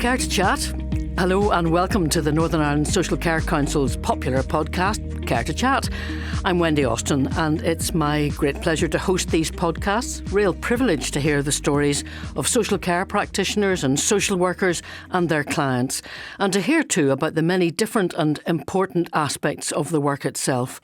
Care to Chat. Hello and welcome to the Northern Ireland Social Care Council's popular podcast, Care to Chat. I'm Wendy Austin and it's my great pleasure to host these podcasts. Real privilege to hear the stories of social care practitioners and social workers and their clients, and to hear too about the many different and important aspects of the work itself.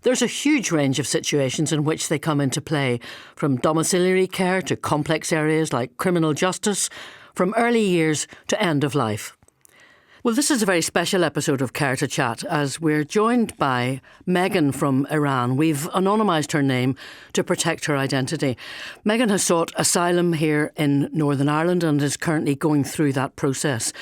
There's a huge range of situations in which they come into play, from domiciliary care to complex areas like criminal justice, from early years to end of life. Well, this is a very special episode of Care to Chat as we're joined by Megan from Iran. We've anonymised her name to protect her identity. Megan has sought asylum here in Northern Ireland and is currently going through that process.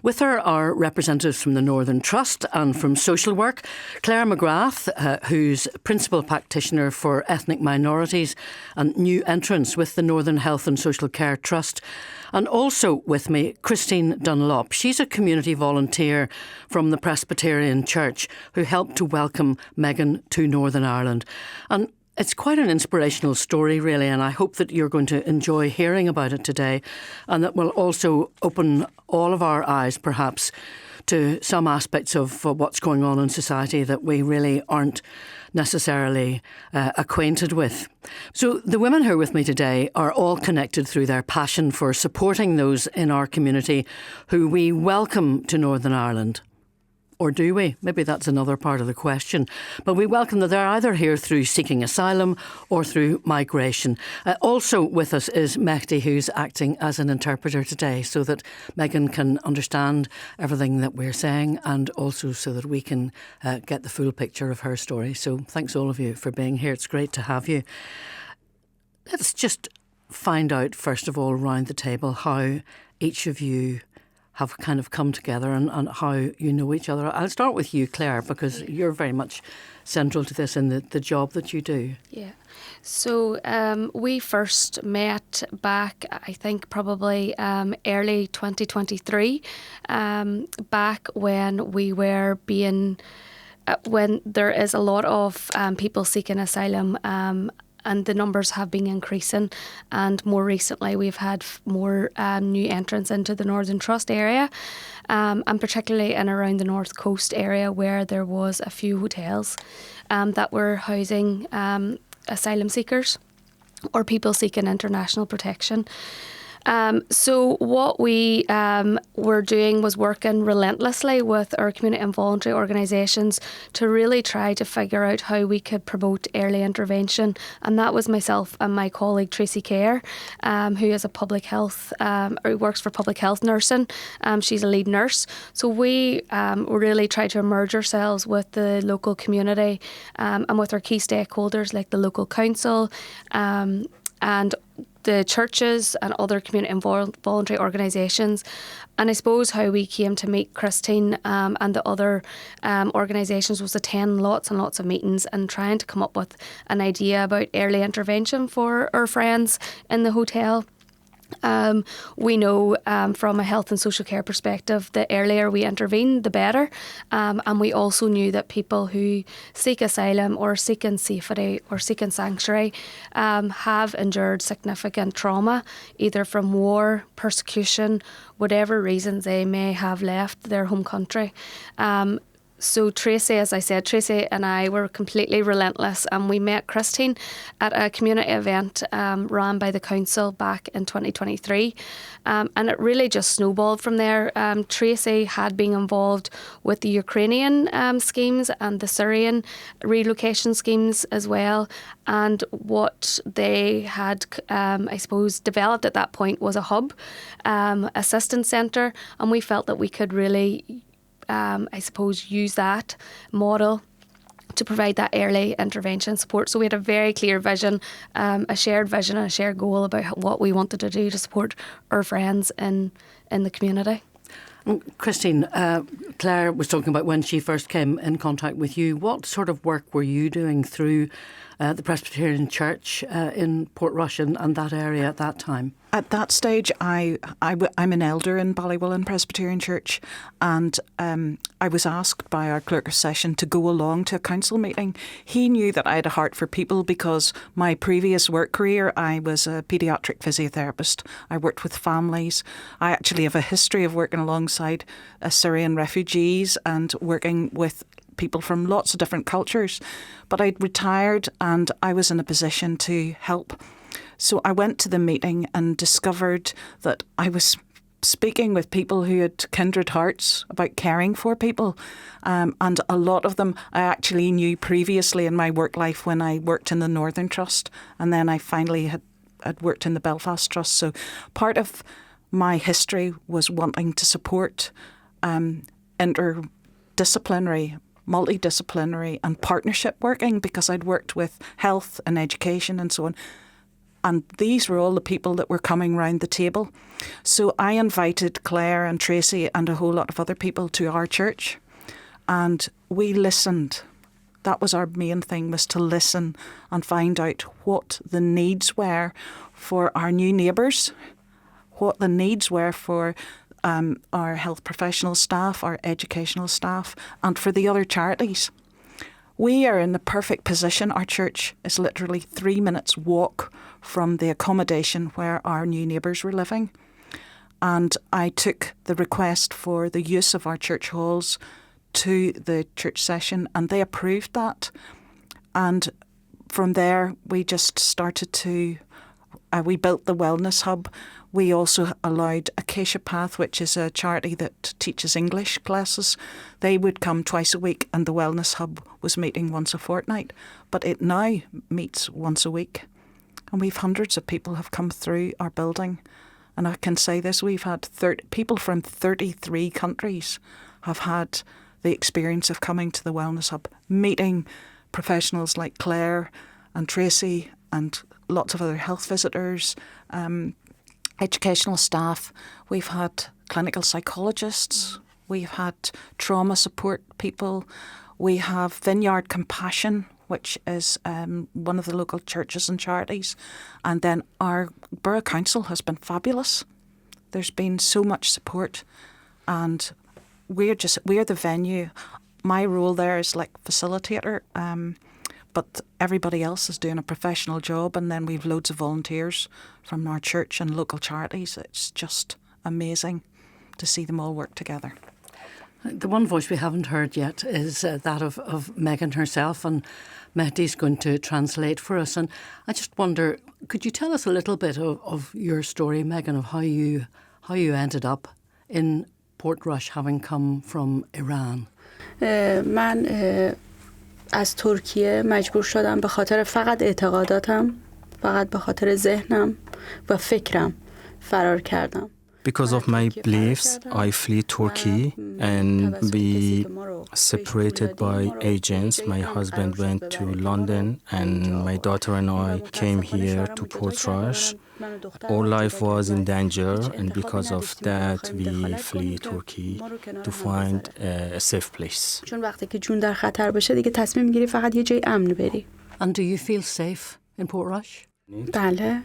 With her are representatives from the Northern Trust and from social work, Clare McGrath, who's Principal Practitioner for Ethnic Minorities and New Entrants with the Northern Health and Social Care Trust, and also with me, Christine Dunlop. She's a community volunteer from the Presbyterian Church who helped to welcome Megan to Northern Ireland. And it's quite an inspirational story, really, and I hope that you're going to enjoy hearing about it today, and that will also open all of our eyes, perhaps, to some aspects of what's going on in society that we really aren't necessarily acquainted with. So the women who are with me today are all connected through their passion for supporting those in our community who we welcome to Northern Ireland. Or do we? Maybe that's another part of the question. But we welcome that they're either here through seeking asylum or through migration. Also with us is Mehdi, who's acting as an interpreter today so that Megan can understand everything that we're saying and also so that we can get the full picture of her story. So thanks all of you for being here. It's great to have you. Let's just find out, first of all, round the table, how each of you have kind of come together and how you know each other. I'll start with you, Clare, because you're very much central to this in the job that you do. Yeah. So we first met back, I think, probably early 2023, back when we were being, when there is a lot of people seeking asylum, and the numbers have been increasing, and more recently we've had more new entrants into the Northern Trust area, and particularly in around the North Coast area where there was a few hotels that were housing asylum seekers or people seeking international protection. So what we were doing was working relentlessly with our community and voluntary organisations to really try to figure out how we could promote early intervention. And that was myself and my colleague Tracy Kerr, who is a public health, or works for public health nursing. She's a lead nurse. So we really tried to immerse ourselves with the local community and with our key stakeholders like the local council and the churches and other community and voluntary organisations. And I suppose how we came to meet Christine and the other organisations was attending lots and lots of meetings and trying to come up with an idea about early intervention for our friends in the hotel. We know from a health and social care perspective the earlier we intervene the better, and we also knew that people who seek asylum or seeking safety or seeking sanctuary have endured significant trauma, either from war, persecution, whatever reasons they may have left their home country. So Tracy, as I said, Tracy and I were completely relentless, and we met Christine at a community event run by the council back in 2023, and it really just snowballed from there. Tracy had been involved with the Ukrainian schemes and the Syrian relocation schemes as well, and what they had, I suppose, developed at that point was a hub, assistance centre, and we felt that we could really I suppose, use that model to provide that early intervention support. So we had a very clear vision, a shared vision and a shared goal about what we wanted to do to support our friends in the community. Christine, Clare was talking about when she first came in contact with you. What sort of work were you doing through the Presbyterian Church in Portrush and that area at that time? At that stage, I'm an elder in Ballywillan Presbyterian Church, and I was asked by our clerk of session to go along to a council meeting. He knew that I had a heart for people because my previous work career, I was a paediatric physiotherapist. I worked with families. I actually have a history of working alongside Syrian refugees and working with people from lots of different cultures. But I'd retired and I was in a position to help. So I went to the meeting and discovered that I was speaking with people who had kindred hearts about caring for people. And a lot of them I actually knew previously in my work life when I worked in the Northern Trust. And then I finally had worked in the Belfast Trust. So part of my history was wanting to support interdisciplinary, multidisciplinary and partnership working, because I'd worked with health and education and so on. And these were all the people that were coming round the table. So I invited Claire and Tracy and a whole lot of other people to our church. And we listened. That was our main thing, was to listen and find out what the needs were for our new neighbours, what the needs were for our health professional staff, our educational staff, and for the other charities. We are in the perfect position. Our church is literally 3 minutes walk from the accommodation where our new neighbours were living. And I took the request for the use of our church halls to the church session, and they approved that. And from there, we just started to, we built the Wellness Hub. We also allowed Acacia Path, which is a charity that teaches English classes. They would come twice a week, and the Wellness Hub was meeting once a fortnight. But it now meets once a week. And we've hundreds of people have come through our building. And I can say this, we've had people from 33 countries have had the experience of coming to the Wellness Hub, meeting professionals like Claire and Tracy and lots of other health visitors, educational staff. We've had clinical psychologists. We've had trauma support people. We have Vineyard Compassion, which is one of the local churches and charities. And then our Borough Council has been fabulous. There's been so much support, and we're the venue. My role there is like facilitator, but everybody else is doing a professional job, and then we've loads of volunteers from our church and local charities. It's just amazing to see them all work together. The one voice we haven't heard yet is that of Megan herself, and Mehdi's going to translate for us. And I just wonder, could you tell us a little bit of your story, Megan, of how you ended up in Portrush, having come from Iran? من از ترکیه مجبور شدم به خاطر فقط اعتقاداتم، فقط به خاطر ذهنم و فکرم فرار کردم. Because of my beliefs, I flee Turkey, and we separated by agents. My husband went to London, and my daughter and I came here to Portrush. Our life was in danger, and because of that, we flee Turkey to find a safe place. چون وقتی که جون در خطر باشه دیگه تصمیم میگیری فقط یه جای امن بری. And do you feel safe in Portrush? بله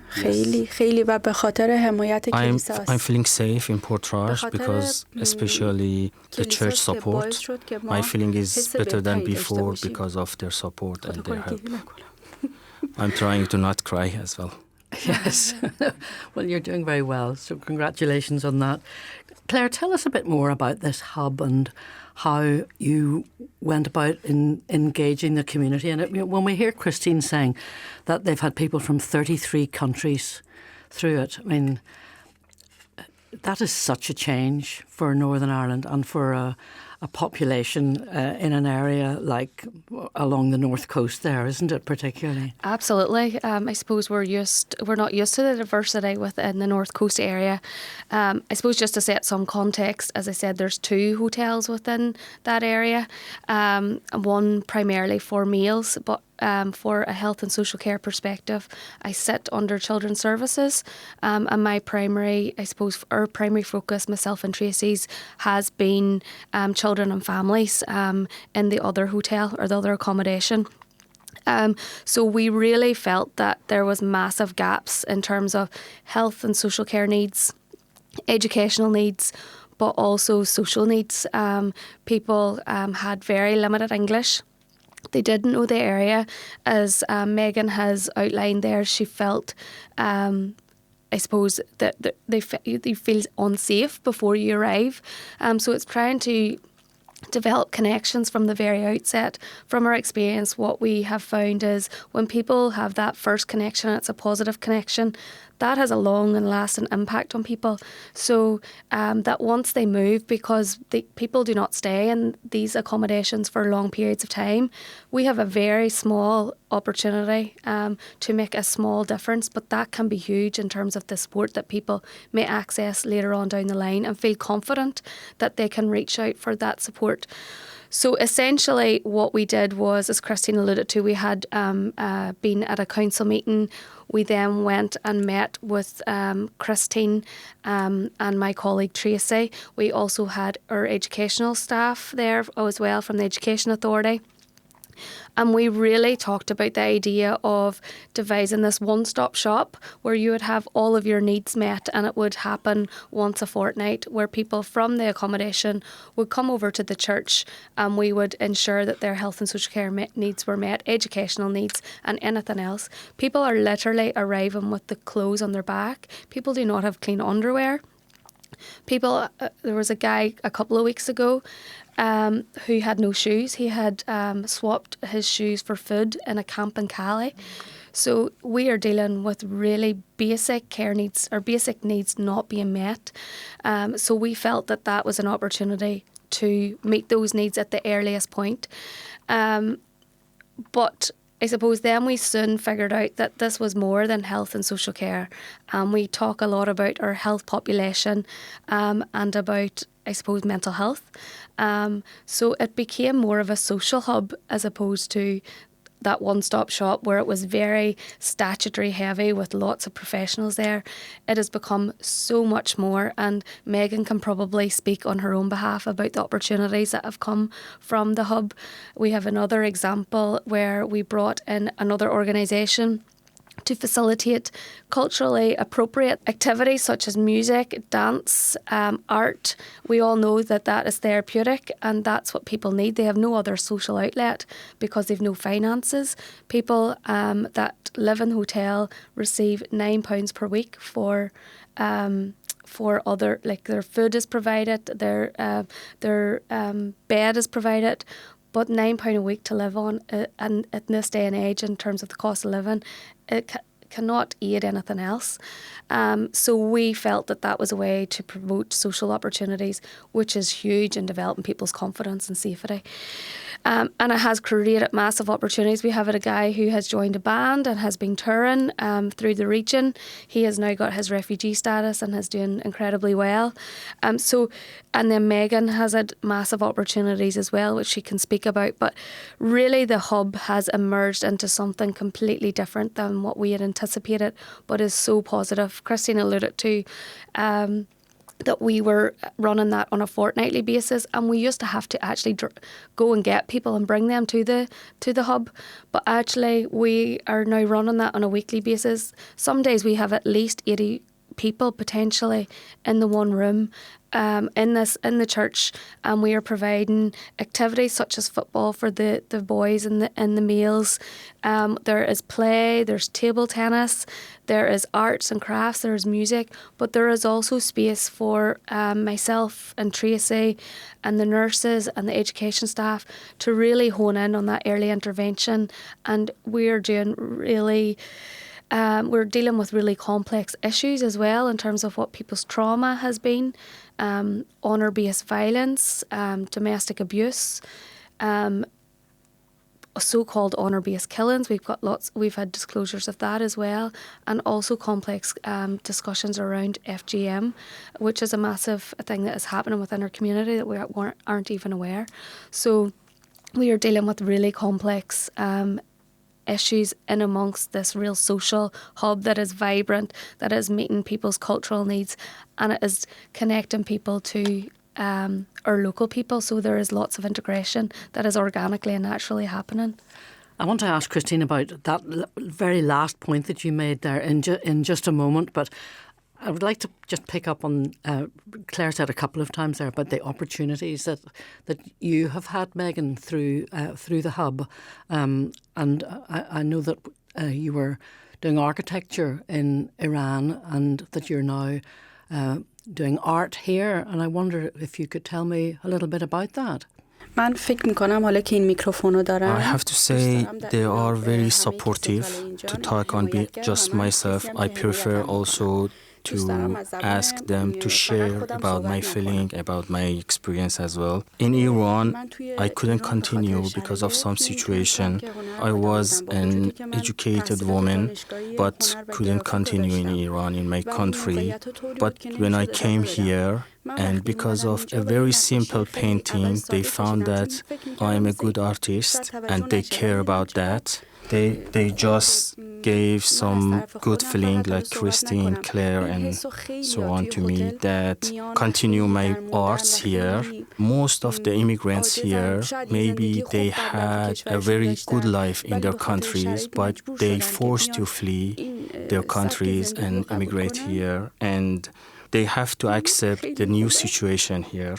خیلی و به خاطر حمایت کلیساست. I'm feeling safe in Portrush because especially the church support. My feeling is better than before because of their support and their help. I'm trying to not cry as well. Yes. Well, you're doing very well, so congratulations on that. Claire, tell us a bit more about this hub and how you went about in engaging the community. And when we hear Christine saying that they've had people from 33 countries through it, I mean, that is such a change for Northern Ireland and for a population in an area like along the north coast there, isn't it, particularly? Absolutely. I suppose we're not used to the diversity within the north coast area. I suppose just to set some context, as I said, there's 2 hotels within that area, one primarily for meals, but for a health and social care perspective, I sit under children's services, and my primary focus, myself and Tracy's, has been children and families in the other hotel or the other accommodation. So we really felt that there was massive gaps in terms of health and social care needs, educational needs, but also social needs. People had very limited English. They didn't know the area. As Megan has outlined there, she felt, I suppose, that they feel unsafe before you arrive. So it's trying to develop connections from the very outset. From our experience, what we have found is when people have that first connection, and it's a positive connection, that has a long and lasting impact on people. So that once they move, because people do not stay in these accommodations for long periods of time, we have a very small opportunity to make a small difference, but that can be huge in terms of the support that people may access later on down the line and feel confident that they can reach out for that support. So essentially what we did was, as Christine alluded to, we had been at a council meeting. We then went and met with Christine and my colleague Tracy. We also had our educational staff there as well from the Education Authority. And we really talked about the idea of devising this one-stop shop where you would have all of your needs met, and it would happen once a fortnight, where people from the accommodation would come over to the church and we would ensure that their health and social care needs were met, educational needs and anything else. People are literally arriving with the clothes on their back. People do not have clean underwear. There was a guy a couple of weeks ago who had no shoes. He had swapped his shoes for food in a camp in Cali. So we are dealing with really basic care needs, or basic needs not being met. So we felt that that was an opportunity to meet those needs at the earliest point. But I suppose then we soon figured out that this was more than health and social care. We talk a lot about our health population and about, I suppose, mental health. So it became more of a social hub as opposed to that one-stop shop where it was very statutory heavy with lots of professionals there. It has become so much more, and Megan can probably speak on her own behalf about the opportunities that have come from the hub. We have another example where we brought in another organisation to facilitate culturally appropriate activities such as music, dance, art. We all know that that is therapeutic, and that's what people need. They have no other social outlet because they've no finances. People that live in hotel receive £9 per week for other, like their food is provided, their bed is provided. But £9 a week to live on, and in this day and age, in terms of the cost of living, it cannot aid anything else. So we felt that that was a way to promote social opportunities, which is huge in developing people's confidence and safety. And it has created massive opportunities. We have a guy who has joined a band and has been touring through the region. He has now got his refugee status and is doing incredibly well. And then Megan has had massive opportunities as well, which she can speak about. But really the hub has emerged into something completely different than what we had anticipated, but is so positive. Christine alluded to that we were running that on a fortnightly basis, and we used to have to actually go and get people and bring them to the hub. But actually we are now running that on a weekly basis. Some days we have at least 80 people potentially in the one room in the church, and we are providing activities such as football for the boys and the males. There is play, there's table tennis, there is arts and crafts, there is music, but there is also space for myself and Tracy and the nurses and the education staff to really hone in on that early intervention. And we're doing really we're dealing with really complex issues as well in terms of what people's trauma has been, honour-based violence, domestic abuse, so-called honour-based killings. We've had disclosures of that as well, and also complex discussions around FGM, which is a massive thing that is happening within our community that we aren't even aware. So we are dealing with really complex issues in amongst this real social hub that is vibrant, that is meeting people's cultural needs, and it is connecting people to our local people. So there is lots of integration that is organically and naturally happening. I want to ask Christine about that very last point that you made there in just a moment, but I would like to just pick up on Claire said a couple of times there about the opportunities that you have had, Megan, through the hub, and I know that you were doing architecture in Iran and that you're now doing art here, and I wonder if you could tell me a little bit about that. من فکر میکنم حالا که این میکروفونو دارم I have to say they are very supportive to talk on just myself. I prefer also to ask them to share about my feeling, about my experience as well. In Iran, I couldn't continue because of some situation. I was an educated woman, but couldn't continue in Iran, in my country. But when I came here, and because of a very simple painting, they found that I am a good artist and they care about that. They just gave some good feeling like Christine, Claire and so on to me that continue my arts here. Most of the immigrants here, maybe they had a very good life in their countries, but they forced to flee their countries and immigrate here, and they have to accept the new situation here.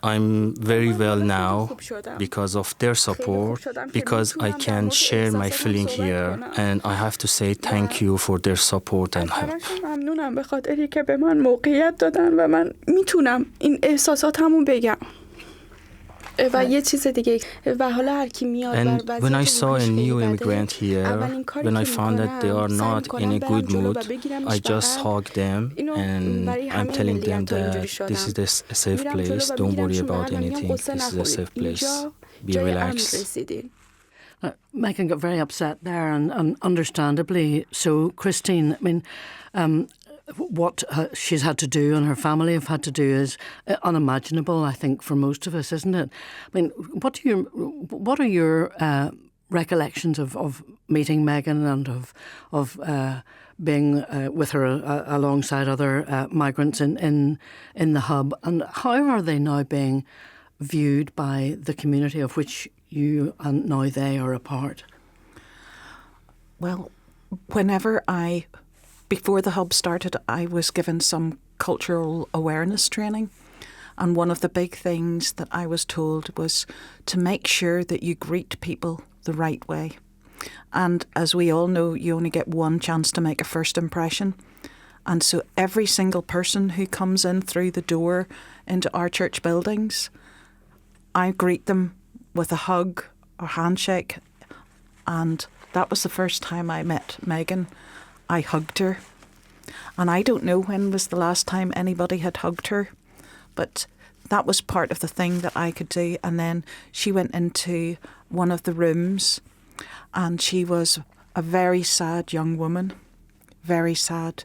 I'm very well now because of their support, because I can share my feeling here, and I have to say thank you for their support and help. ممنونم به خاطری که به من موقعیت دادن و من میتونم این احساساتمو بگم. و یه چیز دیگه و حالا هر کی میاد And when I saw a new immigrant here, when I found that they are not in a good mood, I just hug them and I'm telling them that this is a safe place, don't worry about anything, this is a safe place, be relaxed. Megan got very upset there, and understandably so. Christine, I mean, what she's had to do and her family have had to do is unimaginable, I think, for most of us, isn't it? I mean, what are your recollections of meeting Megan and of being with her alongside other migrants in the hub, and how are they now being viewed by the community of which you and now they are a part? Well, before the hub started, I was given some cultural awareness training. And one of the big things that I was told was to make sure that you greet people the right way. And as we all know, you only get one chance to make a first impression. And so every single person who comes in through the door into our church buildings, I greet them with a hug or handshake. And that was the first time I met Megan. I hugged her. And I don't know when was the last time anybody had hugged her, but that was part of the thing that I could do. And then she went into one of the rooms, and she was a very sad young woman, very sad.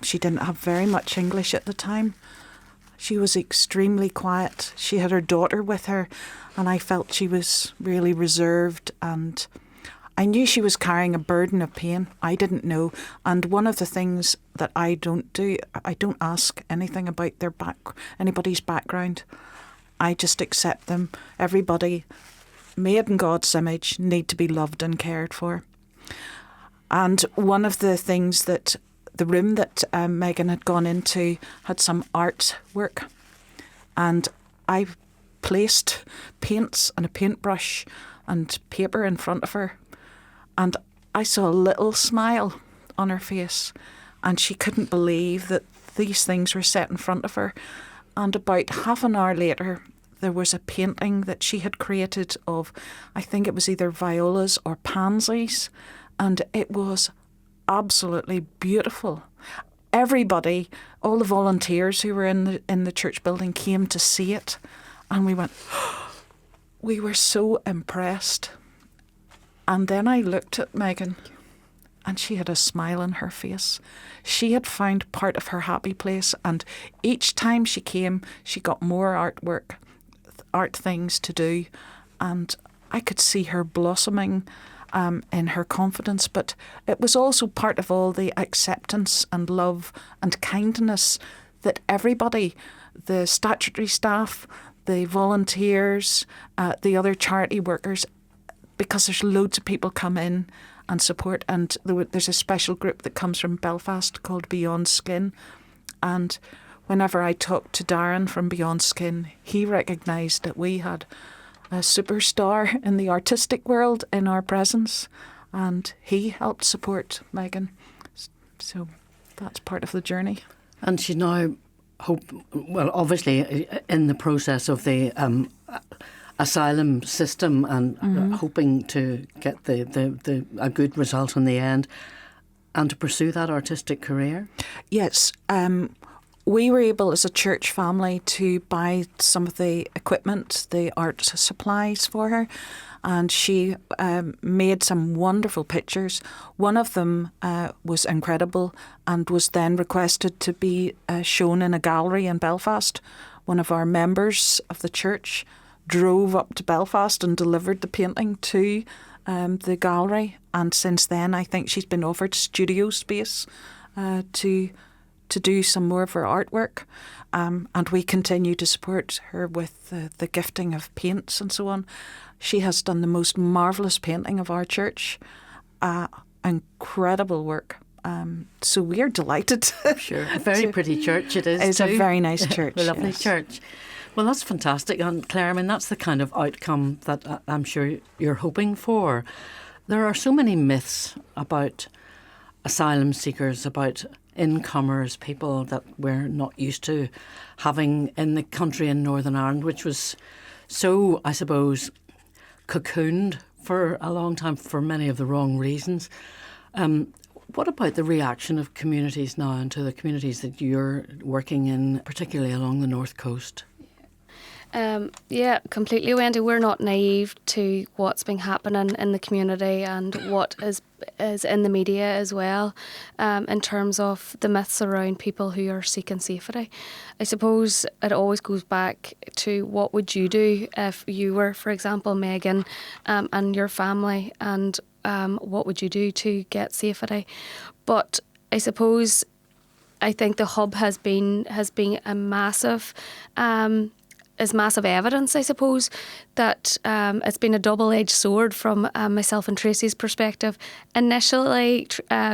She didn't have very much English at the time. She was extremely quiet. She had her daughter with her, and I felt she was really reserved, and I knew she was carrying a burden of pain. I didn't know. And one of the things that I don't do, I don't ask anything about anybody's background. I just accept them. Everybody made in God's image need to be loved and cared for. And one of the things that the room that Megan had gone into had some artwork. And I placed paints and a paintbrush and paper in front of her. And I saw a little smile on her face, and she couldn't believe that these things were set in front of her. And about half an hour later, there was a painting that she had created of, I think it was either violas or pansies, and it was absolutely beautiful. Everybody, all the volunteers who were in the church building came to see it, and we went, we were so impressed. And then I looked at Megan, and she had a smile on her face. She had found part of her happy place, and each time she came, she got more art things to do, and I could see her blossoming in her confidence. But it was also part of all the acceptance and love and kindness that everybody, the statutory staff, the volunteers, the other charity workers, because there's loads of people come in and support. And there's a special group that comes from Belfast called Beyond Skin. And whenever I talked to Darren from Beyond Skin, he recognised that we had a superstar in the artistic world in our presence, and he helped support Megan. So that's part of the journey. And she's now, obviously in the process of the asylum system and hoping to get a good result in the end and to pursue that artistic career. Yes. We were able as a church family to buy some of the equipment, the art supplies for her, and she made some wonderful pictures. One of them was incredible and was then requested to be shown in a gallery in Belfast. One of our members of the church drove up to Belfast and delivered the painting to the gallery, and since then I think she's been offered studio space to do some more of her artwork, and we continue to support her with the gifting of paints and so on. She has done the most marvellous painting of our church, incredible work. So we are delighted. Sure, a very pretty church it is. It's too. A very nice church. A lovely yes. church. Well, that's fantastic. And Claire, I mean, that's the kind of outcome that I'm sure you're hoping for. There are so many myths about asylum seekers, about incomers, people that we're not used to having in the country in Northern Ireland, which was so, I suppose, cocooned for a long time for many of the wrong reasons. What about the reaction of communities now and to the communities that you're working in, particularly along the North Coast? Yeah, completely, Wendy. We're not naive to what's been happening in the community and what is in the media as well, in terms of the myths around people who are seeking safety. I suppose it always goes back to what would you do if you were, for example, Megan, and your family, and what would you do to get safety? But I suppose I think the hub has been a massive. Is massive evidence, I suppose, that it's been a double-edged sword from myself and Tracy's perspective. Initially,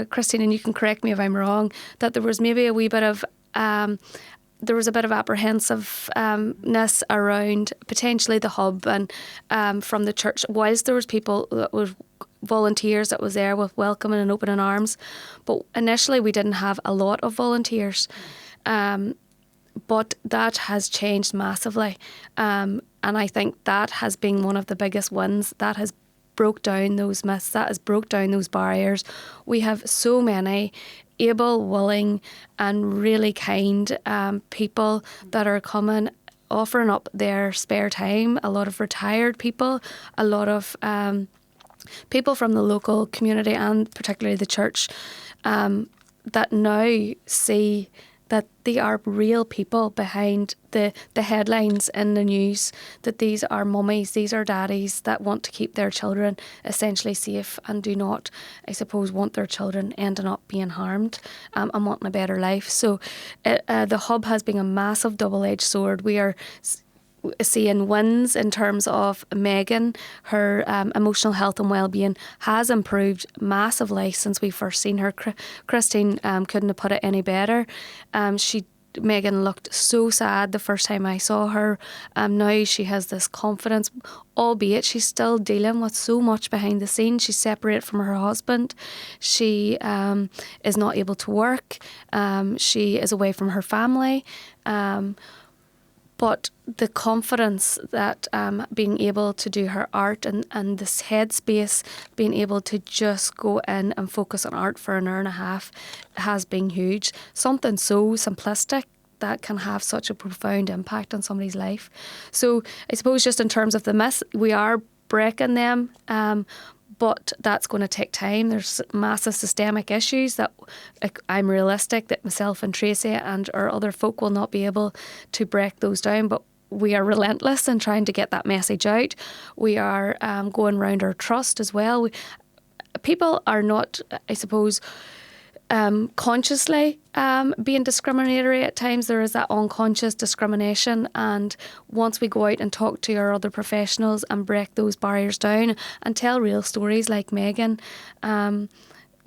Christine, and you can correct me if I'm wrong, that there was maybe a wee bit of apprehensiveness around potentially the hub and from the church, whilst there was people that were volunteers that was there with welcoming and opening arms. But initially we didn't have a lot of volunteers. But that has changed massively. And I think that has been one of the biggest wins. That has broke down those myths. That has broke down those barriers. We have so many able, willing and really kind people that are coming, offering up their spare time. A lot of retired people, a lot of people from the local community and particularly the church that now see that they are real people behind the headlines in the news, that these are mummies, these are daddies that want to keep their children essentially safe and do not, I suppose, want their children ending up being harmed and wanting a better life. So the hub has been a massive double-edged sword. We are seeing wins in terms of Megan. Her emotional health and well-being has improved massively since we first seen her. Christine couldn't have put it any better. Megan looked so sad the first time I saw her. Now she has this confidence, albeit she's still dealing with so much behind the scenes. She's separated from her husband. She is not able to work. She is away from her family. But the confidence that being able to do her art and this headspace, being able to just go in and focus on art for an hour and a half has been huge. Something so simplistic that can have such a profound impact on somebody's life. So I suppose just in terms of the myths, we are breaking them. But that's going to take time. There's massive systemic issues that I'm realistic that myself and Tracy and our other folk will not be able to break those down. But we are relentless in trying to get that message out. We are going round our trust as well. People are not, I suppose, consciously being discriminatory at times. There is that unconscious discrimination, and once we go out and talk to our other professionals and break those barriers down and tell real stories like Megan,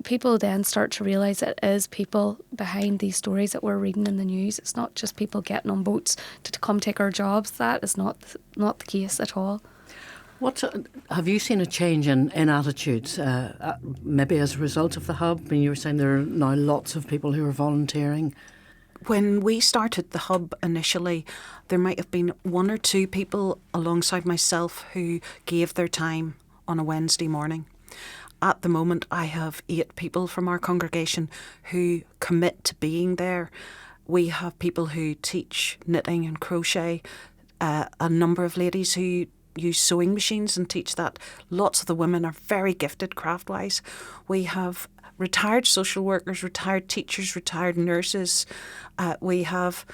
people then start to realise that it is people behind these stories that we're reading in the news. It's not just people getting on boats to come take our jobs. That is not the case at all. Have you seen a change in attitudes, maybe as a result of the hub? I mean, you were saying there are now lots of people who are volunteering. When we started the hub initially, there might have been one or two people alongside myself who gave their time on a Wednesday morning. At the moment, I have 8 people from our congregation who commit to being there. We have people who teach knitting and crochet, a number of ladies who use sewing machines and teach that. Lots of the women are very gifted craft-wise. We have retired social workers, retired teachers, retired nurses. We have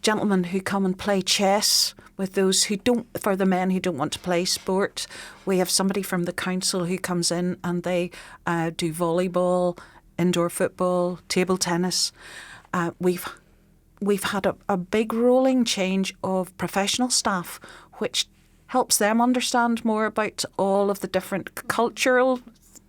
gentlemen who come and play chess with those who don't, for the men who don't want to play sport. We have somebody from the council who comes in and they do volleyball, indoor football, table tennis. We've had a big rolling change of professional staff, which helps them understand more about all of the different cultural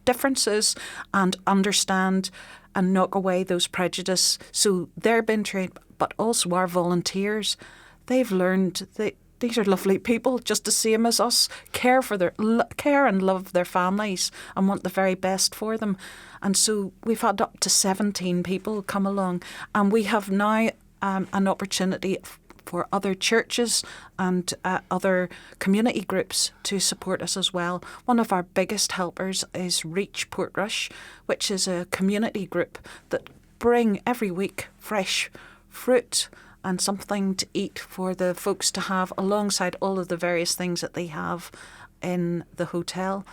differences and understand and knock away those prejudice. So they're being trained, but also our volunteers. They've learned that these are lovely people, just the same as us, care and love their families and want the very best for them. And so we've had up to 17 people come along, and we have now an opportunity for other churches and other community groups to support us as well. One of our biggest helpers is Reach Portrush, which is a community group that bring every week fresh fruit and something to eat for the folks to have alongside all of the various things that they have in the hotel.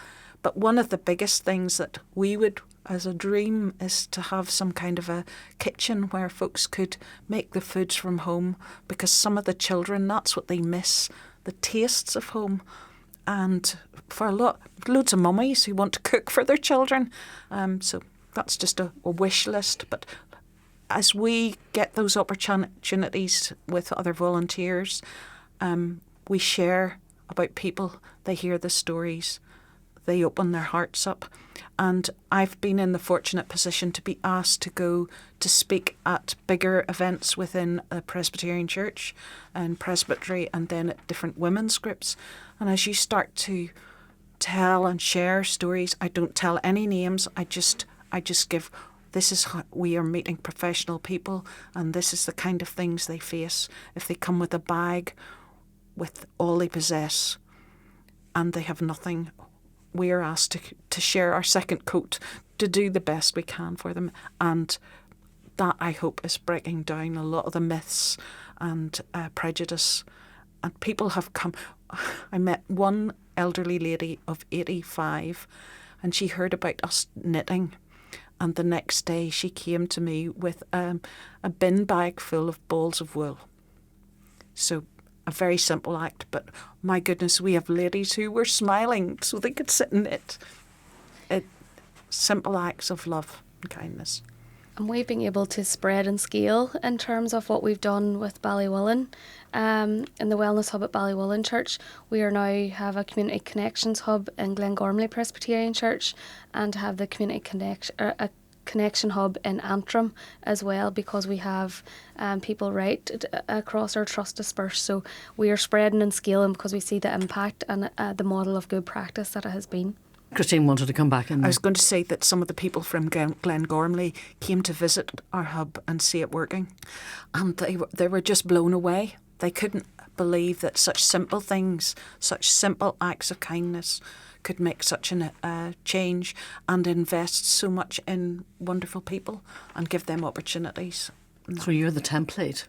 But one of the biggest things that we would, as a dream, is to have some kind of a kitchen where folks could make the foods from home, because some of the children, that's what they miss, the tastes of home. And for loads of mummies who want to cook for their children. So that's just a wish list. But as we get those opportunities with other volunteers, we share about people, they hear the stories, they open their hearts up. And I've been in the fortunate position to be asked to go to speak at bigger events within a Presbyterian church and Presbytery, and then at different women's groups. And as you start to tell and share stories, I don't tell any names, I just give, this is how we are meeting professional people, and this is the kind of things they face. If they come with a bag with all they possess and they have nothing, we are asked to share our second coat, to do the best we can for them. And that, I hope, is breaking down a lot of the myths and prejudice. And people have come. I met one elderly lady of 85, and she heard about us knitting. And the next day she came to me with a bin bag full of balls of wool. So a very simple act, but my goodness, we have ladies who were smiling so they could sit and knit. Simple acts of love and kindness. And we've been able to spread and scale in terms of what we've done with Ballywullen. In the Wellness Hub at Ballywullen Church, we are now have a Community Connections Hub in Glengormley Presbyterian Church, and have the Community Connection Hub in Entrants as well, because we have people right across our trust dispersed. So we are spreading and scaling because we see the impact and the model of good practice that it has been. Christine wanted to come back in. I was going to say that some of the people from Glengormley came to visit our hub and see it working, and they were just blown away. They couldn't believe that such simple things, such simple acts of kindness could make such a change and invest so much in wonderful people and give them opportunities. So you're the template.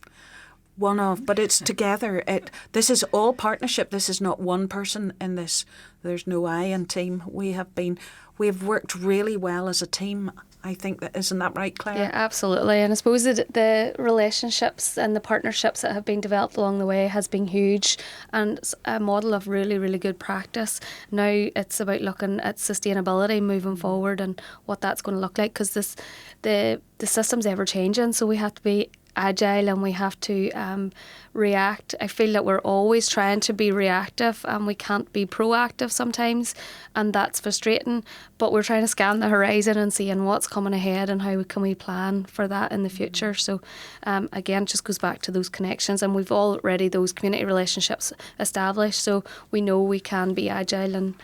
One of, but it's together. This is all partnership. This is not one person in this. There's no I in team. We have worked really well as a team, I think that, isn't that right, Claire? Yeah, absolutely. And I suppose the relationships and the partnerships that have been developed along the way has been huge, and it's a model of really, really good practice. Now it's about looking at sustainability moving forward and what that's going to look like, because the system's ever changing, so we have to be agile and we have to react. I feel that we're always trying to be reactive and we can't be proactive sometimes, and that's frustrating, but we're trying to scan the horizon and seeing what's coming ahead and how can we plan for that in the future. So again, it just goes back to those connections, and we've already those community relationships established, so we know we can be agile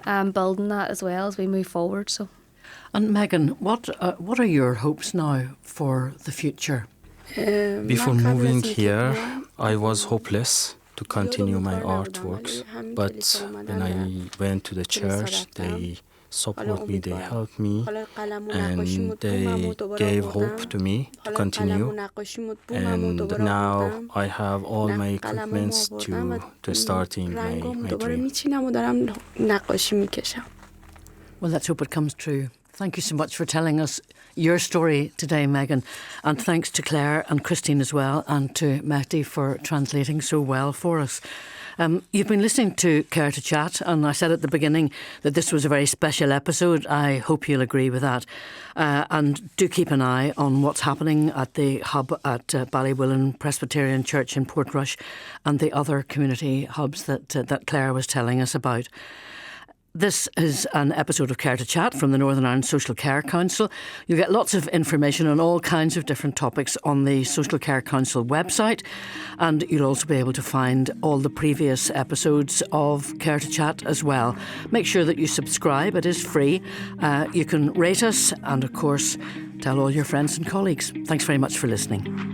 and building that as well as we move forward. So, and Megan, what are your hopes now for the future? Before moving here, I was hopeless to continue my artworks, but when I went to the church, they support me, they helped me, and they gave hope to me to continue. And now I have all my equipments to starting my dream. Well, let's hope it comes true. Thank you so much for telling us your story today, Megan. And thanks to Claire and Christine as well, and to Mehdi for translating so well for us. You've been listening to Care to Chat, and I said at the beginning that this was a very special episode. I hope you'll agree with that. And do keep an eye on what's happening at the hub at Ballywillen Presbyterian Church in Portrush and the other community hubs that Claire was telling us about. This is an episode of Care to Chat from the Northern Ireland Social Care Council. You'll get lots of information on all kinds of different topics on the Social Care Council website, and you'll also be able to find all the previous episodes of Care to Chat as well. Make sure that you subscribe, it is free. You can rate us and, of course, tell all your friends and colleagues. Thanks very much for listening.